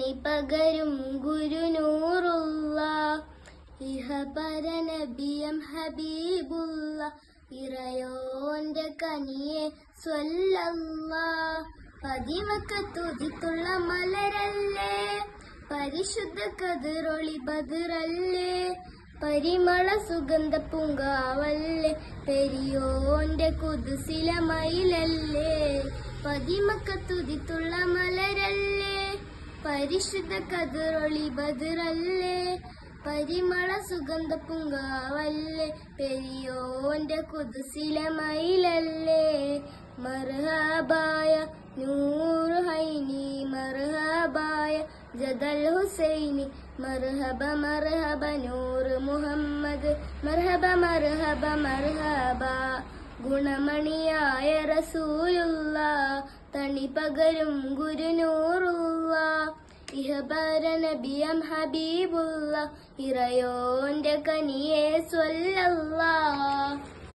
തണി പകരും ഗുരുനൂറുള്ള ഇഹപര നബിയം ഹബീബുള്ള ഇറയോന്റെ കനിയെ സ്വല്ലല്ലാഹ്. പതിവക്കത്തുതിത്തുള്ള മലരല്ലേ, പരിശുദ്ധ കതിറൊളി ബദറല്ലേ, പരിമള സുഗന്ധ പൂങ്കാവല്ലേ, പെരിയോന്റെ കുതുസില മയിലല്ലേ. പതിമക്കത്തുതിത്തുള്ള മലരല്ലേ, പരിശുദ്ധ കതിറൊളി ബദറല്ലേ, പരിമള സുഗന്ധ പൂങ്കാവല്ലേ, പെരിയോന്റെ കുതുസില മയിലല്ലേ. മർഹബായ നൂറ് ഹൈനി, മർഹബായ ജദൽ ഹുസൈനി, മർഹബ മർഹബ നൂറ് മുഹമ്മദ്, മർഹബ മർഹബ മർഹബ. ഗുണമണിയായ റസൂലുള്ള തണി പകരും ഗുരുനൂറുള്ള ഇഹബര നബിയം ഹബീബുള്ള ഇറയോന്റെ കനിയെ സ്വല്ലല്ലാഹ്.